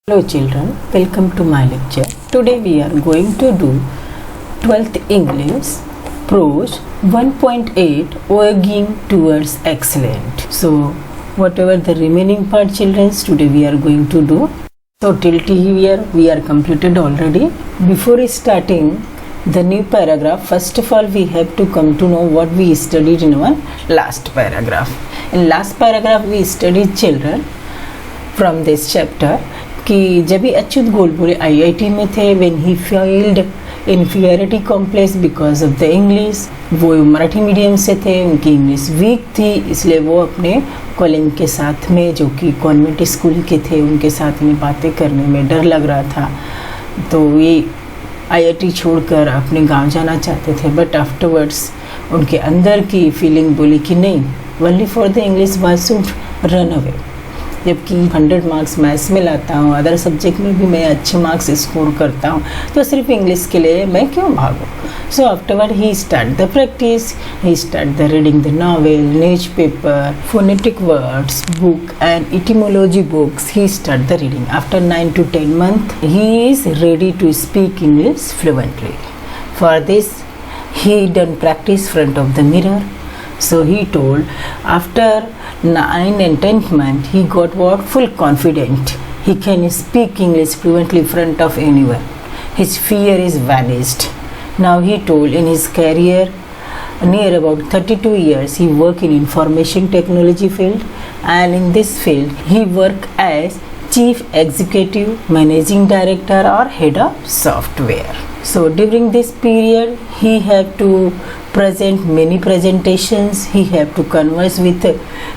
Hello children, welcome to my lecture. Today we are going to do 12th English Prose 1.8 Working Towards Excellent. So whatever the remaining part children, today we are going to do. So till here we are completed already. Before starting the new paragraph, first of all we have to come to know what we studied in our last paragraph. In last paragraph we studied children from this chapter कि जब भी Achyut गोलपुरे IIT में थे when he failed inferiority complex because of the English, वो Marathi medium से थे, उनकी English weak थी, इसलिए वो अपने कॉलिंग के साथ में जो कि कॉन्वेंट स्कूल के थे उनके साथ में बातें करने में डर लग रहा था, तो ये आईआईटी छोड़कर अपने गांव जाना चाहते थे. बट आफ्टरवर्ड्स उनके अंदर की फीलिंग बोली कि नहीं, only for the English why should run away. जबकि 100 मार्क्स मैथ्स में लाता हूँ, अदर सब्जेक्ट में भी मैं अच्छे मार्क्स स्कोर करता हूँ, तो सिर्फ इंग्लिश के लिए मैं क्यों भागूँ. So afterward he start the practice, he start the reading the novel, newspaper, phonetic words book and etymology books. He start the reading. After 9 to 10 months he is ready to speak English fluently. For this he done practice front of the mirror. So he told after 9 and 10th month he got what? Full confident. He can speak English fluently in front of anyone. His fear is vanished. Now he told in his career near about 32 years he worked in information technology field, and in this field he worked as chief executive, managing director or head of software. So during this period he had to present many presentations, he have to converse with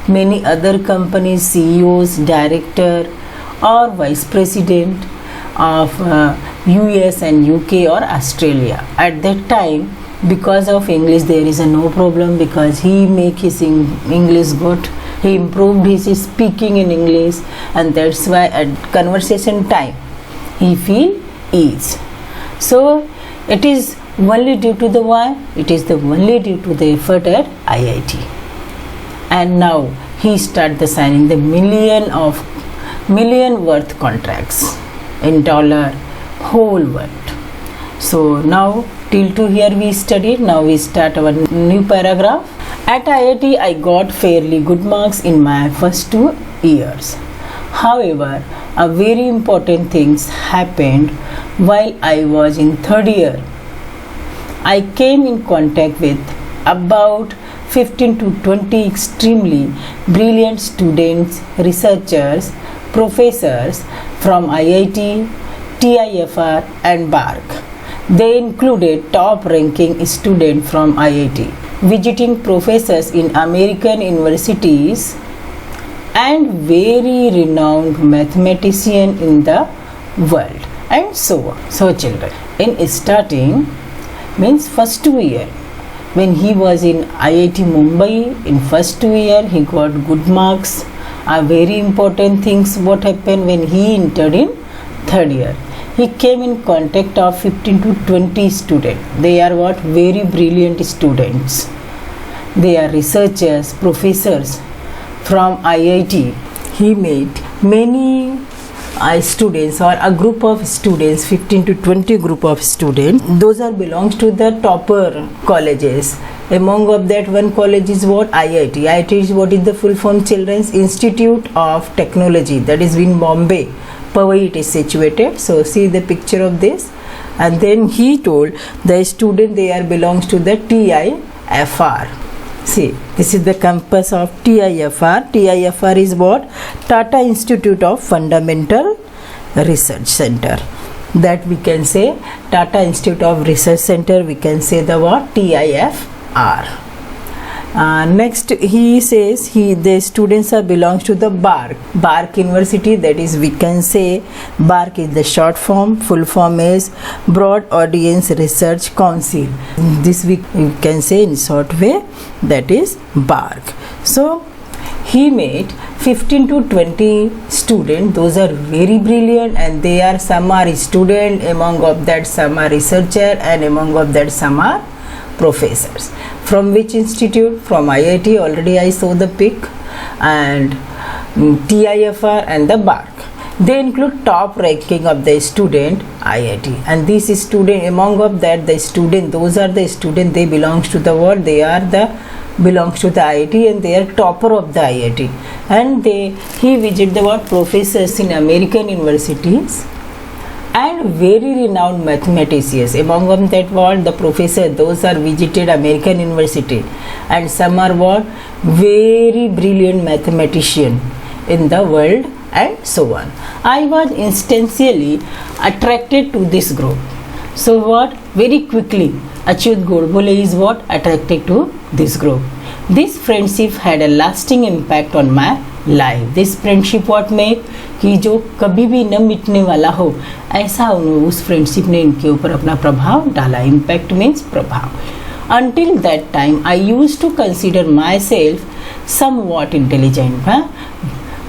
many other companies, CEOs, director or vice president of US and UK or Australia. At that time, because of English there is a no problem, because he make his English good, he improved his speaking in English, and that's why at conversation time he feel ease. So it is only due to the why? It is the only due to the effort at IIT. And now he start the signing the million worth contracts in dollar whole world. So now till to here we studied. Now we start our new paragraph. At IIT I got fairly good marks in my first 2 years. However, a very important things happened while I was in 3rd year. I came in contact with about 15 to 20 extremely brilliant students, researchers, professors from IIT, TIFR and BARC. They included top ranking students from IIT, visiting professors in American universities and very renowned mathematician in the world, and so on. So children, in starting means first 2 year, when he was in IIT Mumbai, in first 2 year he got good marks. A very important things what happened when he entered in 3rd year. He came in contact of 15 to 20 students. They are what? Very brilliant students. They are researchers, professors from IIT. He met many students or a group of students, 15 to 20 group of students. Those are belongs to the topper colleges. Among of that one college is what? IIT. IIT is what is the full form? Children's Institute of Technology. That is in Bombay. Powai it is situated. So see the picture of this. And then he told the student they are belongs to the TIFR. See, this is the campus of TIFR. TIFR is what? Tata Institute of Fundamental Research Center. That we can say Tata Institute of Research Center. We can say the what? TIFR. Next he says the students are belongs to the BARC University. That is we can say BARC is the short form. Full form is Broad Audience Research Council. This we can say in short way, that is BARC. So he made 15 to 20 students. Those are very brilliant, and they are some are student, among of that some are researcher, and among of that some are professors. From which institute? From IIT. Already I saw the pic. And TIFR and the BARC. They include top ranking of the student IIT, and this student, among of that the student, those are the student, they belongs to the what, they are the belongs to the IIT and they are topper of the IIT, and he visit the what, professors in American universities and very renowned mathematicians. Among them that what, the professor, those are visited American university, and some are what, very brilliant mathematician in the world, and so on. I was instantly attracted to this group. So what, very quickly Achyut Godbole is what, attracted to this group. This friendship had a lasting impact on my life. This friendship what made, कि जो कभी भी न मिटने वाला हो, ऐसा उस फ्रेंडशिप ने इनके ऊपर अपना प्रभाव डाला. इम्पैक्ट मीन्स प्रभाव. Until that time I used to consider myself somewhat intelligent.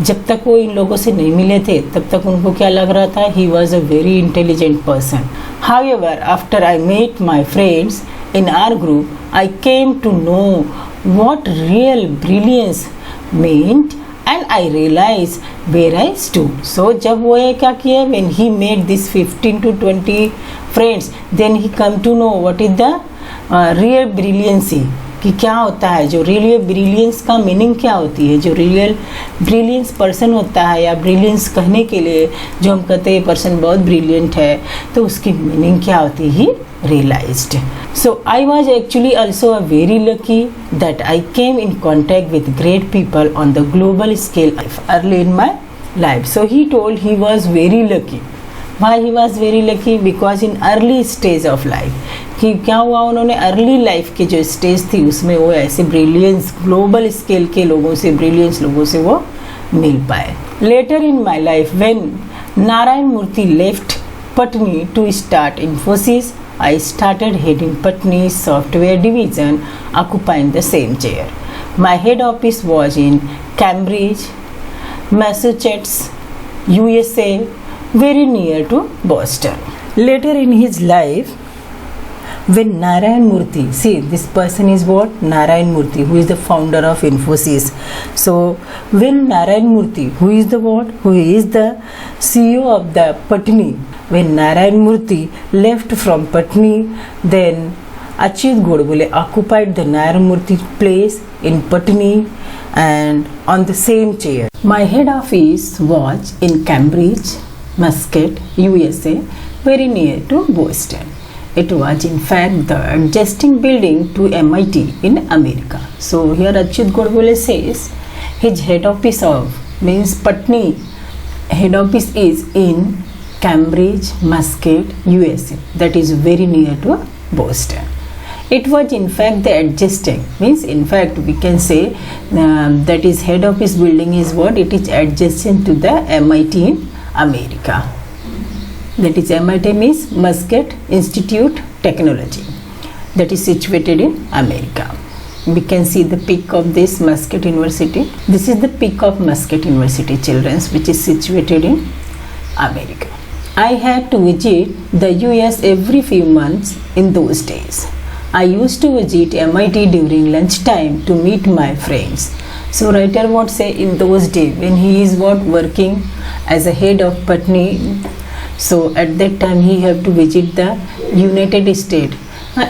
जब तक वो इन लोगों से नहीं मिले थे तब तक उनको क्या लग रहा था, he was a very intelligent person. However, after I met my friends in our group, I came to know what real brilliance meant and I realized where I stood. So जब वो ये क्या किया, when he made this 15 to 20 friends, then he come to know what is the real brilliancy, कि क्या होता है, जो रियल ब्रिलियंस का मीनिंग क्या होती है, जो रियल ब्रिलियंस पर्सन होता है, या ब्रिलियंस कहने के लिए जो हम कहते हैं पर्सन बहुत ब्रिलियंट है, तो उसकी मीनिंग क्या होती है, realized. So I was actually also very lucky that I came in contact with great people on the global scale early in my life. So he told he was very lucky. Why he was very lucky? Because in early stage of life, कि क्या हुआ, उन्होंने early life के जो stage थी उसमें वो ऐसे ब्रिलियंस ग्लोबल स्केल के लोगों से, ब्रिलियंस लोगों से वो मिल पाए. Later in my life when Narayana Murthy left Patni to start Infosys, I started heading Patni's software division, occupying the same chair. My head office was in Cambridge, Massachusetts, USA, very near to Boston. Later in his life, when Narayan Murthy, see this person is what, Narayan Murthy, who is the founder of Infosys. So when Narayan Murthy, who is the what, who is the CEO of the Patni, when Narayan Murthy left from Patni, then Achyut Godbole occupied the Narayan Murthy place in Patni and on the same chair. My head office was in Cambridge, Massachusetts, USA, very near to Boston. It was in fact the adjacent building to MIT in America. So here Achyut Godbole says his head office of means Patni head office is in Cambridge, Massachusetts, USA, that is very near to Boston. It was in fact the adjacent, means in fact we can say that is head office building is what, it is adjacent to the MIT in America. That is MIT means Massachusetts Institute Technology, that is situated in America. We can see the peak of this Massachusetts University. This is the peak of Massachusetts University, children's, which is situated in America. I had to visit the US every few months in those days. I used to visit MIT during lunchtime to meet my friends. So writer what say, in those days when he is what, working as a head of Patni, so at that time he have to visit the United States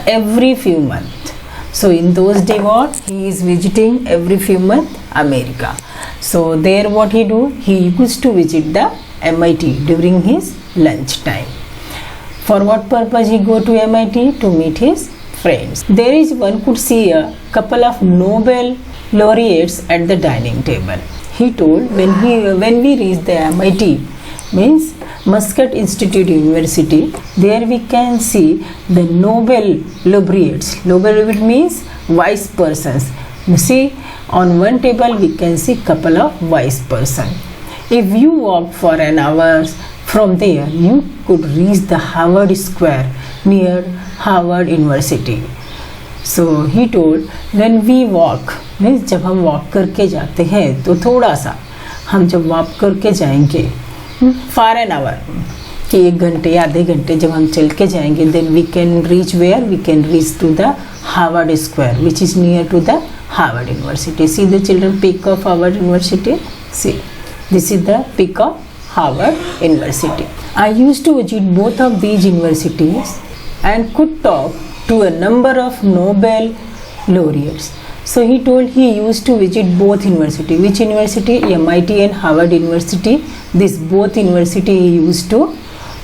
every few months. So in those days what, he is visiting every few months America. So there what he do, he used to visit the MIT during his lunch time. For what purpose he go to MIT? To meet his friends. There is, one could see a couple of Nobel laureates at the dining table. He told when we reached the MIT, means Massachusetts Institute University, there we can see the Nobel laureates. Nobel laureate means vice persons. You see on one table we can see couple of vice person. If you walk for an hour from there, you could reach the Harvard Square near Harvard University. So he told when we walk, means जब हम walk करके जाते हैं तो थोड़ा सा हम जब walk करके जाएंगे for an hour, कि 1 घंटे आधे घंटे जब हम चल के जाएंगे, then we can reach where, we can reach to the Harvard Square, which is near to the Harvard University. See the children, peak of Harvard University. See, this is the peak of Harvard University. I used to visit both of these universities and could talk to a number of Nobel laureates. So he told he used to visit both university. Which university? MIT and Harvard University. This both university he used to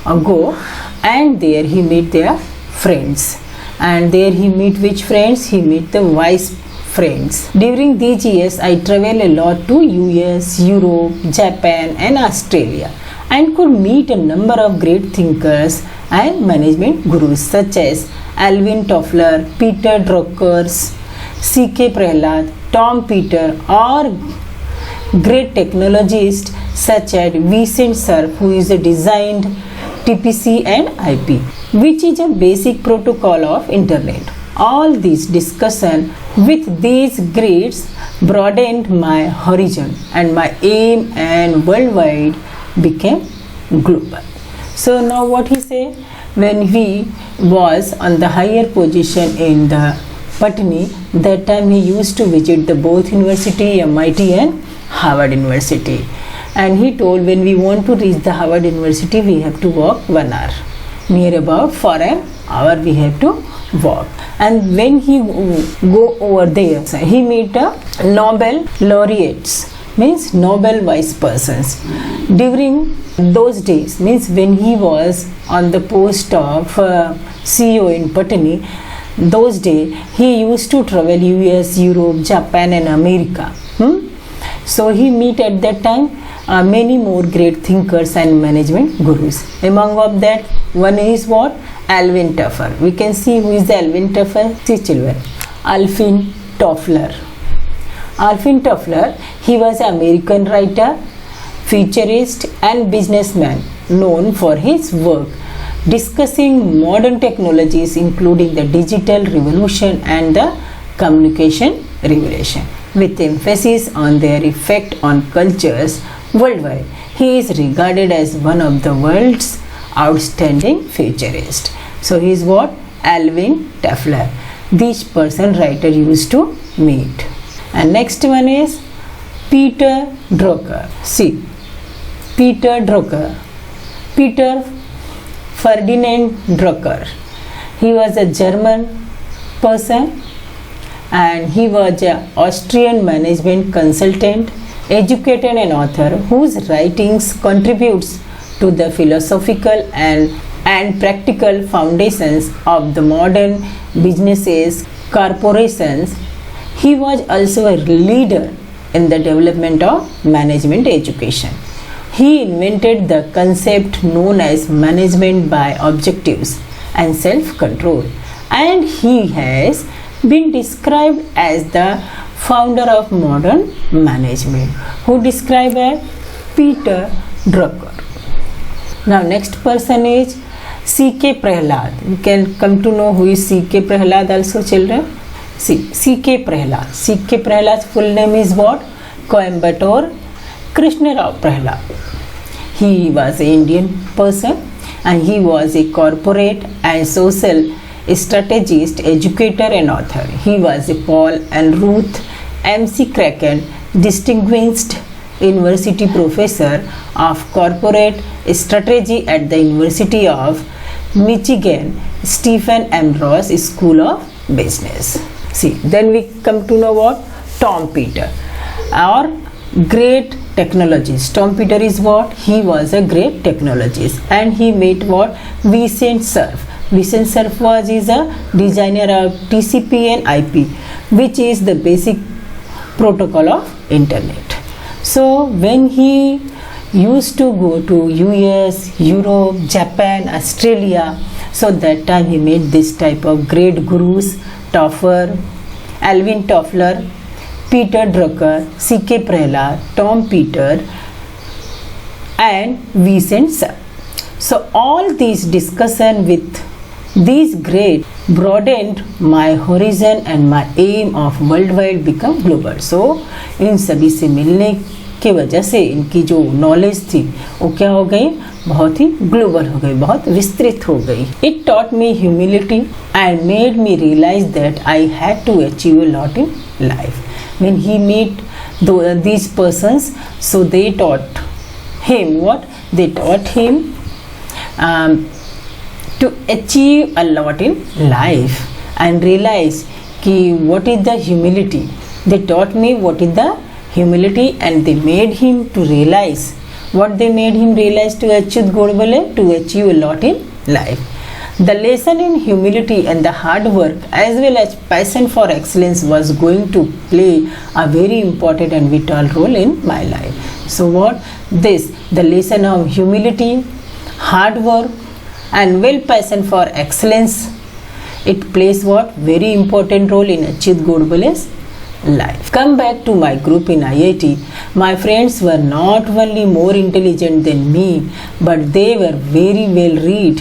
go, and there he meet their friends. And there he meet which friends? He meet the wise friends. During these years I travel a lot to US, Europe, Japan and Australia, and could meet a number of great thinkers and management gurus such as Alvin Toffler, Peter Drucker, C.K. Prahalad, Tom Peters, or great technologists such as Vincent Cerf, who is a designed TCP and IP, which is a basic protocol of internet. All this discussion with these greats broadened my horizon, and my aim and worldwide became global. So now what he say, when he was on the higher position in the Patni, that time he used to visit the both university, MIT and Harvard University. And he told when we want to reach the Harvard University, we have to walk 1 hour. Near about for an hour we have to walk. And when he go over there, he meet a Nobel laureates, means Nobel wise persons. During those days, means when he was on the post of CEO in Patni, those days he used to travel US, Europe, Japan and America. So he meet at that time many more great thinkers and management gurus. Among of that, one is what? Alvin Toffler. We can see who is the Alvin Toffler. See children, Alvin Toffler. Alvin Toffler, he was an American writer, futurist and businessman known for his work discussing modern technologies including the digital revolution and the communication revolution, with emphasis on their effect on cultures worldwide. He is regarded as one of the world's outstanding futurists. So he is what? Alvin Toffler. This person writer used to meet. And next one is Peter Drucker. See, Peter Drucker. Peter Ferdinand Drucker. He was a German person, and he was an Austrian management consultant, educator and author whose writings contributes to the philosophical and practical foundations of the modern businesses, corporations. He was also a leader in the development of management education. He invented the concept known as management by objectives and self-control, and he has been described as the founder of modern management. Who described as? Peter Drucker. Now next person is C.K. Prahalad. We can come to know who is C.K. Prahalad also, children. See, C.K. Prahalad. C.K. Prahalad's full name is what? Coimbatore Krishna Rao Prahalad. He was an Indian person, and he was a corporate and social strategist, educator and author. He was a Paul and Ruth McCracken Distinguished University Professor of Corporate Strategy at the University of Michigan Stephen Ambrose School of Business. See, then we come to know what? Tom Peters, our great technologist. Tom Peters is what? He was a great technologist, and he made what? Vincent Cerf. Vincent Cerf is a designer of TCP and IP, which is the basic protocol of internet. So when he used to go to US, Europe, Japan, Australia, so that time he made this type of great gurus: Toffler, Alvin Toffler, Peter Drucker, C.K. Prahalad, Tom Peters and Vincent Cerf. So all these discussion with these great broadened my horizon, and my aim of worldwide become global. So इन सभी से मिलने के वजह से इनकी जो knowledge थी वो क्या हो गई? बहुत ही ग्लोबल हो गई, बहुत विस्तृत हो गई. It taught me humility and made me realize that I had to achieve a lot in life. When he met these persons, so they taught him what? they taught him to achieve a lot in life and realize ki what is the humility. They taught me what is the humility, and they made him to realize what they made him realize to Achyut Godbole, to achieve a lot in life. The lesson in humility and the hard work as well as passion for excellence was going to play a very important and vital role in my life. So what this, the lesson of humility, hard work and well passion for excellence, it plays what very important role in Achyut Godbole's life. Come back to my group in IIT. My friends were not only more intelligent than me, but they were very well read.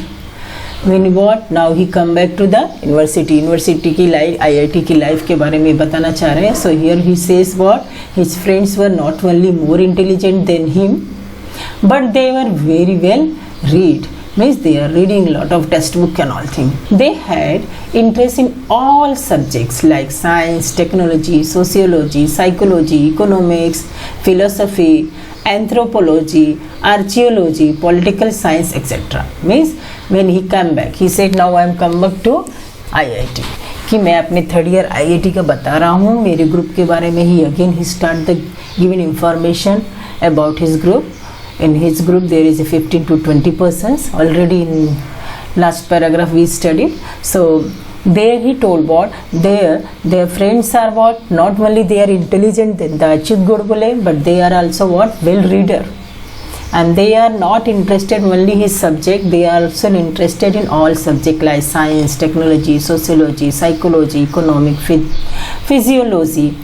When what, now he come back to the university की life, IIT की life के बारे में बताना चाह रहे हैं. So here he says what, his friends were not only more intelligent than him, but they were very well read. Means they are reading a lot of textbook and all thing. They had interest in all subjects like science, technology, sociology, psychology, economics, philosophy, anthropology, archaeology, political science, etc. Means when he come back, he said, now I am come back to IIT. कि मैं अपने third year IIT का बता रहा हूँ मेरे group के बारे में. He again he start the given information about his group. In his group there is a 15 to 20 persons. Already in last paragraph we studied. So there he told what, their friends are what, not only they are intelligent than the Achyut Godbole, but they are also what, well reader. And they are not interested only his subject, they are also interested in all subject like science, technology, sociology, psychology, economic, physiology,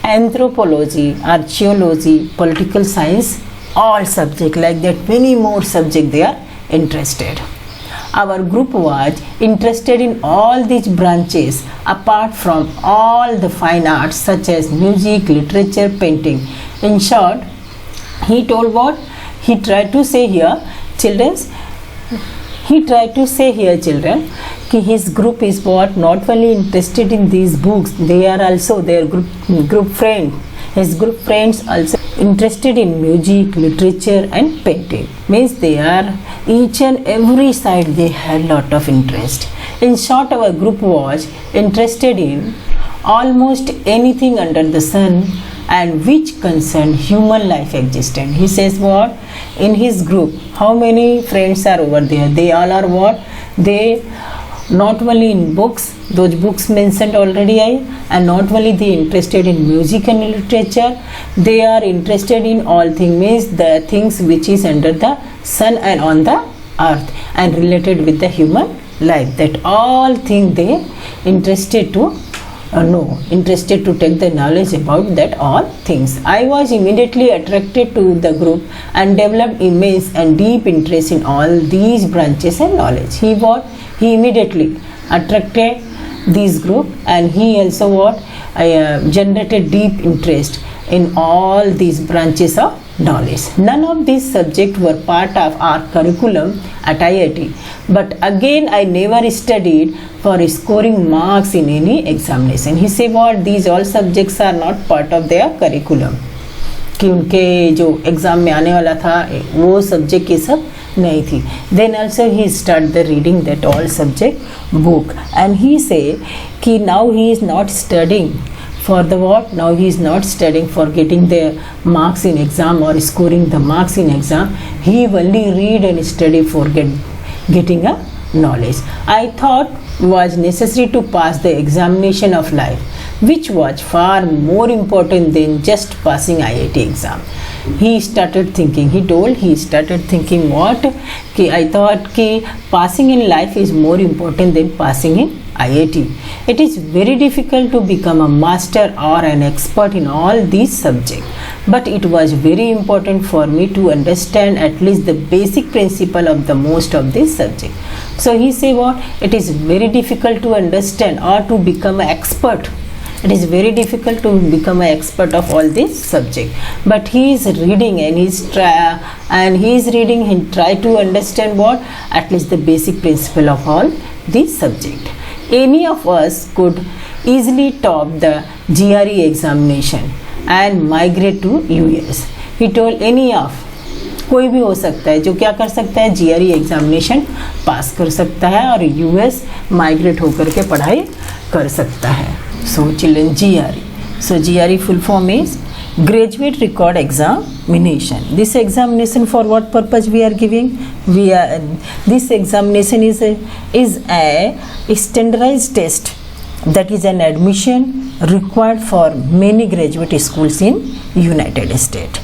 anthropology, archaeology, political science, all subject like that, many more subject they are interested. Our group was interested in all these branches apart from all the fine arts such as music, literature, painting. In short, he told what, he tried to say here children, कि his group is what, not only interested in these books, they are also their group friend. His group friends also interested in music, literature and painting. Means they are each and every side they had lot of interest. In short, our group was interested in almost anything under the sun and which concerned human life existence. He says what, in his group how many friends are over there, they all are what, they not only in books, those books mentioned already and not only they interested in music and literature, they are interested in all things, means the things which is under the sun and on the earth and related with the human life, that all things they interested to know, interested to take the knowledge about that all things. I was immediately attracted to the group and developed immense and deep interest in all these branches and knowledge. He immediately attracted this group and he also what, generated deep interest in all these branches of knowledge. None of these subjects were part of our curriculum at IIT, but again I never studied for scoring marks in any examination. He said what, these all subjects are not part of their curriculum, कि उनके जो exam में आने वाला था वो subject ये सब नहीं थी. Then also he started the reading that all subject book and he say कि now he is not studying for the what, now he is not studying for getting the marks in exam or scoring the marks in exam. He only read and study for getting a knowledge. I thought was necessary to pass the examination of life, which was far more important than just passing IIT exam. He started thinking what, कि I thought कि passing in life is more important than passing in IIT. It is very difficult to become a master or an expert in all these subjects, but it was very important for me to understand at least the basic principle of the most of this subject. So he say what, it is very difficult to understand or to become an expert. It is very difficult to become an expert of all this subject, but he is reading and he try to understand what, at least the basic principle of all this subject. Any of us could easily top the GRE examination and migrate to US. He told any of कोई भी हो सकता है जो क्या कर सकता है, GRE एग्जामिनेशन पास कर सकता है और US माइग्रेट होकर के पढ़ाई कर सकता है. So children, GRE. So GRE full form is Graduate Record Examination. This examination for what purpose we are giving? This examination is a standardized test that is an admission required for many graduate schools in United States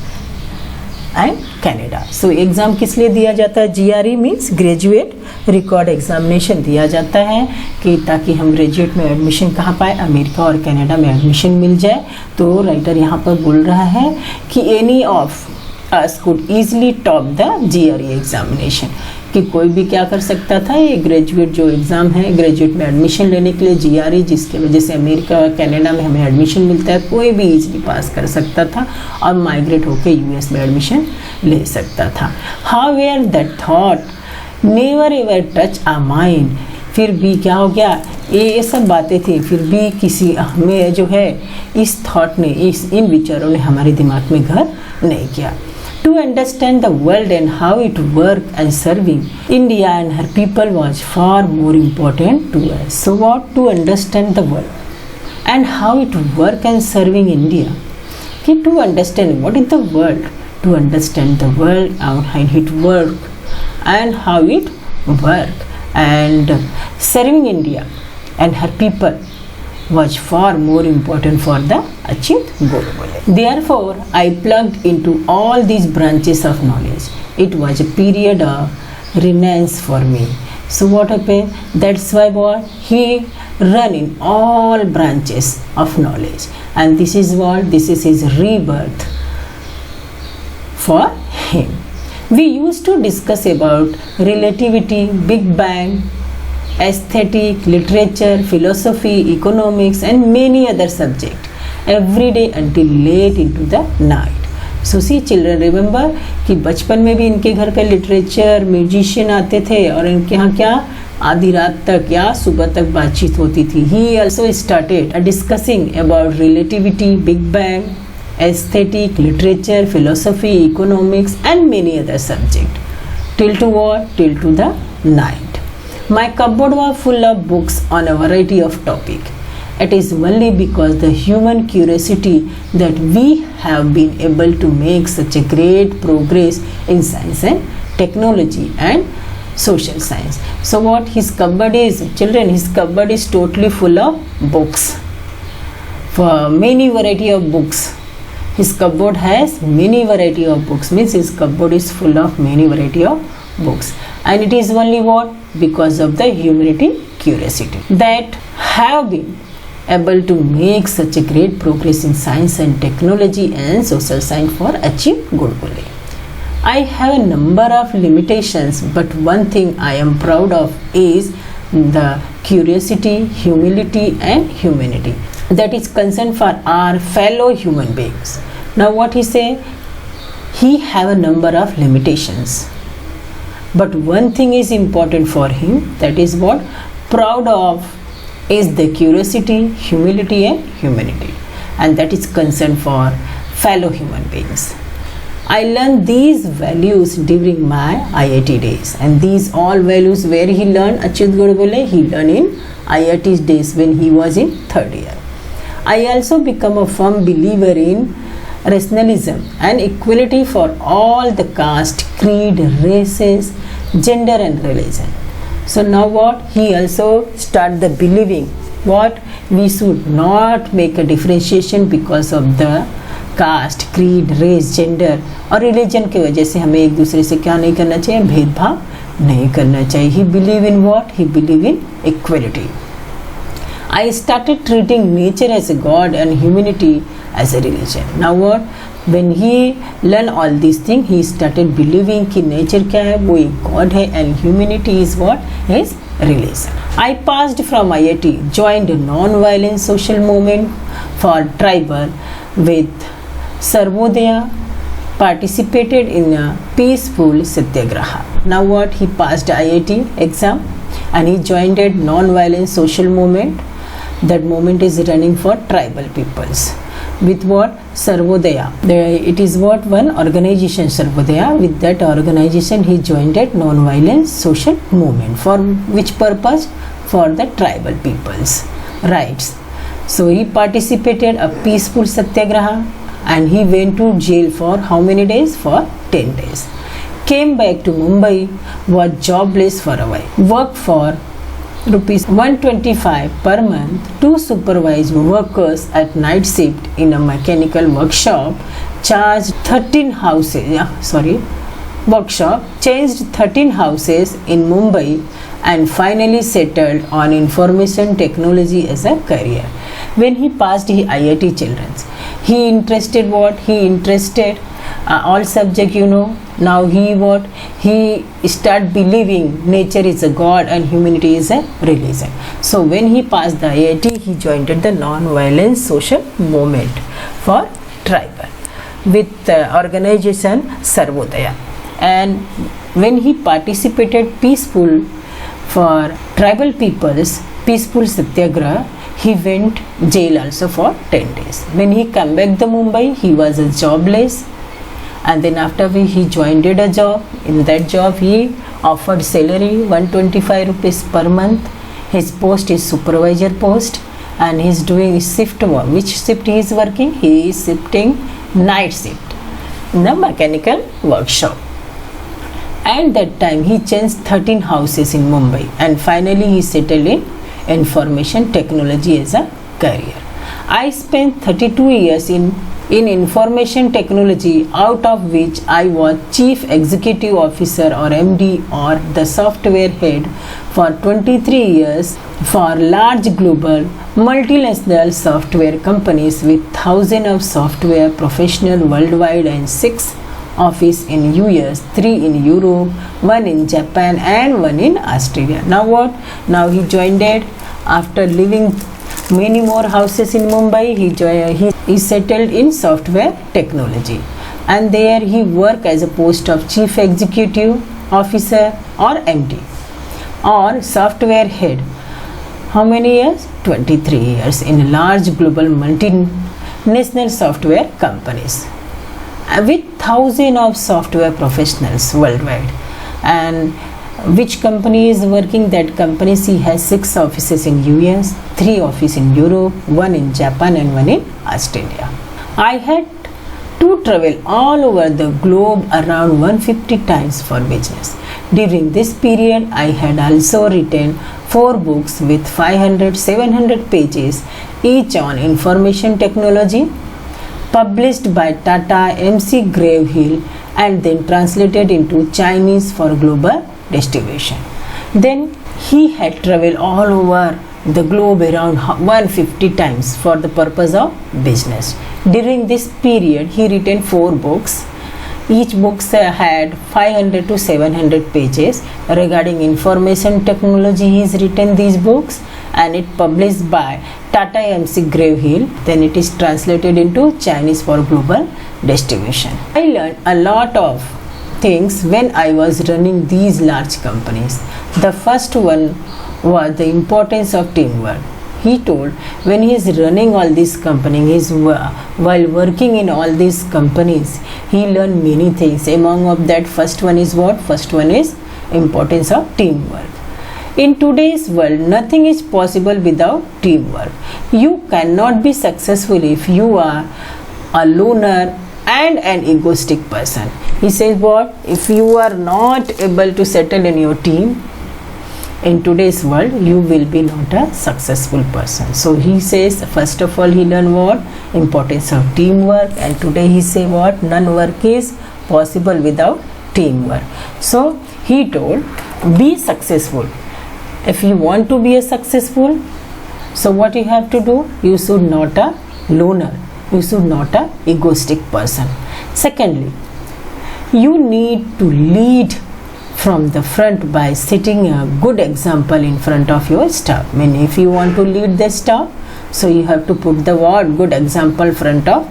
and Canada. So exam किस लिए दिया जाता है? GRE means graduate record examination दिया जाता है कि ताकि हम ग्रेजुएट में एडमिशन कहाँ पाए, अमेरिका और कनाडा में एडमिशन मिल जाए. तो राइटर यहाँ पर बोल रहा है कि any of us could easily top the GRE examination, कि कोई भी क्या कर सकता था, ये ग्रेजुएट जो एग्ज़ाम है ग्रेजुएट में एडमिशन लेने के लिए GRE, जिसके वजह से अमेरिका और कनाडा में हमें एडमिशन मिलता है, कोई भी इजीली पास कर सकता था और माइग्रेट होकर US में एडमिशन ले सकता था. However that thought never ever touch a mind. फिर भी क्या हो गया, ये सब बातें थी, फिर भी किसी हमें जो है इस थॉट ने, इन विचारों ने हमारे दिमाग में घर नहीं किया. To understand the world and how it worked and serving India and her people was far more important to us. So what? To understand the world and how it worked and serving India. To understand what is the world, to understand the world and how it worked and how it worked and serving India and her people was far more important for the achieved goal. Therefore, I plugged into all these branches of knowledge. It was a period of renaissance for me. So what happened? That's why what? He ran in all branches of knowledge. And this is what? This is his rebirth for him. We used to discuss about relativity, Big Bang, aesthetic, literature, philosophy, economics and many other subjects every day until late into the night. So see children, remember कि बचपन में भी इनके घर पे literature, musician आते थे और इनके यहाँ क्या आधी रात तक या सुबह तक बातचीत होती थी. He also started discussing about relativity, Big Bang, aesthetic, literature, philosophy, economics and many other subjects till to what? Till to the night. My cupboard was full of books on a variety of topics. It is only because the human curiosity that we have been able to make such a great progress in science and technology and social science. So what his cupboard is, children, his cupboard is totally full of books, for many variety of books. His cupboard has many variety of books, means his cupboard is full of many variety of books. And it is only what? Because of the humanity curiosity that have been able to make such a great progress in science and technology and social science for achieve good goal. I have a number of limitations, but one thing I am proud of is the curiosity, humility and humanity that is concerned for our fellow human beings. Now what he say? He have a number of limitations, but one thing is important for him, that is what? Proud of is the curiosity, humility and humanity, and that is concerned for fellow human beings. I learned these values during my IIT days, and these all values where he learned, Achyut Godbole, he learned in IIT days when he was in 3rd year. I also become a firm believer in rationalism and equality for all the caste, creed, races, gender and religion. So now what? He also start the believing what? We should not make a differentiation because of the caste, creed, race, gender और religion के वजह से हमें एक दूसरे से क्या नहीं करना चाहिए, भेदभाव नहीं करना चाहिए. He believe in what? He believe in equality. I started treating nature as a god and humanity as a religion. Now what? When he learned all these things, he started believing कि nature क्या है, वो एक god है and humanity is what? Is religion. I passed from IIT, joined a non-violent social movement for tribal with Sarvodaya, participated in a peaceful satyagraha. Now what? He passed IIT exam and he joined a non-violent social movement. That movement is running for tribal peoples. with what? Sarvodaya. It is what? One organization, Sarvodaya. With that organization he joined a non-violence social movement. For which purpose? For the tribal people's rights. So he participated a peaceful satyagraha and he went to jail for how many days? For 10 days. Came back to Mumbai, was jobless for a while. Worked for rupees 125 per month to supervise workers at night shift in a mechanical workshop. Changed 13 houses in Mumbai and finally settled on information technology as a career. When he passed IIT Children's, he interested all subject, Now he start believing nature is a god and humanity is a religion. So when he passed the IIT, he joined the non-violence social movement for tribal with organization Sarvodaya. And when he participated peaceful for tribal people's peaceful satyagraha, he went jail also for 10 days. When he came back to Mumbai, he was jobless, and then after he joined a job. In that job he offered salary 125 rupees per month. His post is supervisor post and he is doing shift work. Which shift he is working? He is shifting night shift in the mechanical workshop. At that time he changed 13 houses in Mumbai and finally he settled in information technology as a career. I spent 32 years in information technology, out of which I was chief executive officer or MD or the software head for 23 years for large global multinational software companies with thousands of software professionals worldwide and 6 office in US, 3 in Europe, 1 in Japan and 1 in Australia. Now what? Now he joined it after living many more houses in Mumbai. He settled in software technology and there he worked as a post of chief executive officer or MD or software head. How many years? 23 years in large global multinational software companies with thousands of software professionals worldwide. And which company is working? That company, he has 6 offices in US, 3 offices in Europe, 1 in Japan and 1 in Australia. I had to travel all over the globe around 150 times for business. During this period, I had also written 4 books with 500-700 pages each on information technology, published by Tata MC Gravehill and then translated into Chinese for global distribution. Then he had traveled all over the globe around 150 times for the purpose of business. During this period, he written 4 books. Each book had 500 to 700 pages regarding information technology. He has written these books and it published by Tata MC Gravehill. Then it is translated into Chinese for global distribution. I learned a lot of things when I was running these large companies. The first one was the importance of teamwork. He told when he is running all these companies, while working in all these companies, he learned many things. Among of that, first one is what? First one is importance of teamwork. In today's world, nothing is possible without teamwork. You cannot be successful if you are a loner and an egoistic person. He says what? If you are not able to settle in your team, in today's world, you will be not a successful person. So he says, first of all, he learned what? Importance of teamwork. And today he say what? None work is possible without teamwork. So he told, be successful. If you want to be a successful, so what you have to do? You should not a loner. You should not a egoistic person. Secondly, you need to lead from the front by setting a good example in front of your staff. I mean, if you want to lead the staff, so you have to put the word good example in front of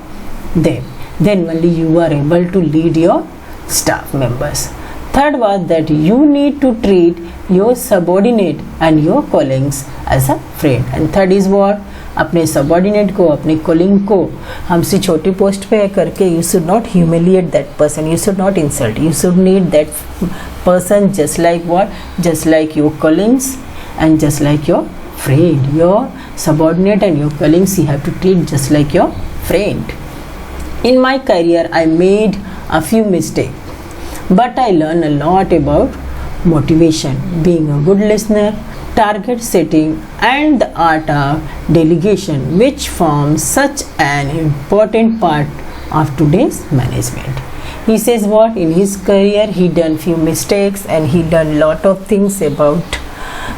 them. Then only you are able to lead your staff members. Third was that you need to treat your subordinate and your colleagues as a friend. And third is what? अपने subordinate को, अपने colleague को हमसे छोटी post पे करके you should not humiliate that person, you should not insult, you should need that person just like what, just like your colleagues and just like your friend. Your subordinate and your colleagues you have to treat just like your friend. In my career I made a few mistakes, but I learned a lot about motivation, being a good listener, target setting and the art of delegation, which forms such an important part of today's management. He says what in his career he done few mistakes and he done lot of things about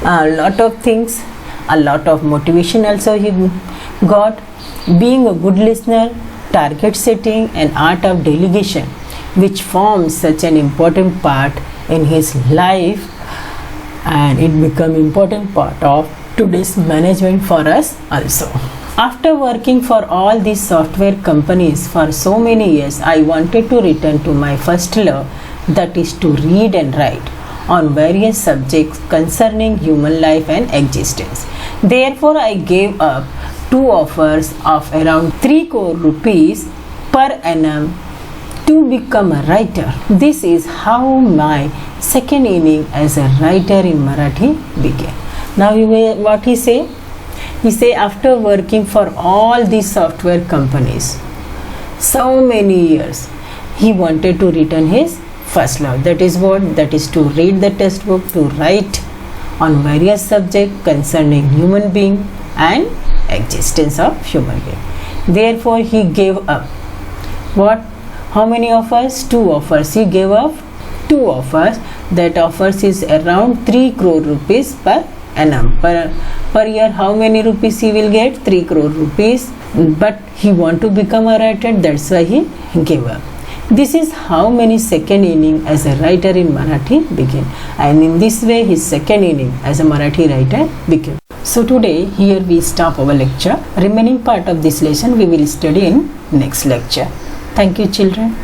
a lot of motivation also he got, being a good listener, target setting and art of delegation, which forms such an important part in his life, and it become important part of today's management for us also. After working for all these software companies for so many years, I wanted to return to my first love, that is to read and write on various subjects concerning human life and existence. Therefore, I gave up 2 offers of around 3 crore rupees per annum to become a writer. This is how my second inning as a writer in Marathi began. Now, what he say? He say after working for all these software companies so many years, he wanted to return his first love. That is what? That is to read the textbook, to write on various subjects concerning human being and existence of human being. Therefore, he gave up. What? How many offers? 2 offers. He gave up 2 offers. That offers is around 3 crore rupees per annum. Per year, how many rupees he will get? 3 crore rupees. But he want to become a writer. That's why he gave up. This is how many second inning as a writer in Marathi began, and in this way his second inning as a Marathi writer began. So today here we stop our lecture. Remaining part of this lesson we will study in next lecture. Thank you children.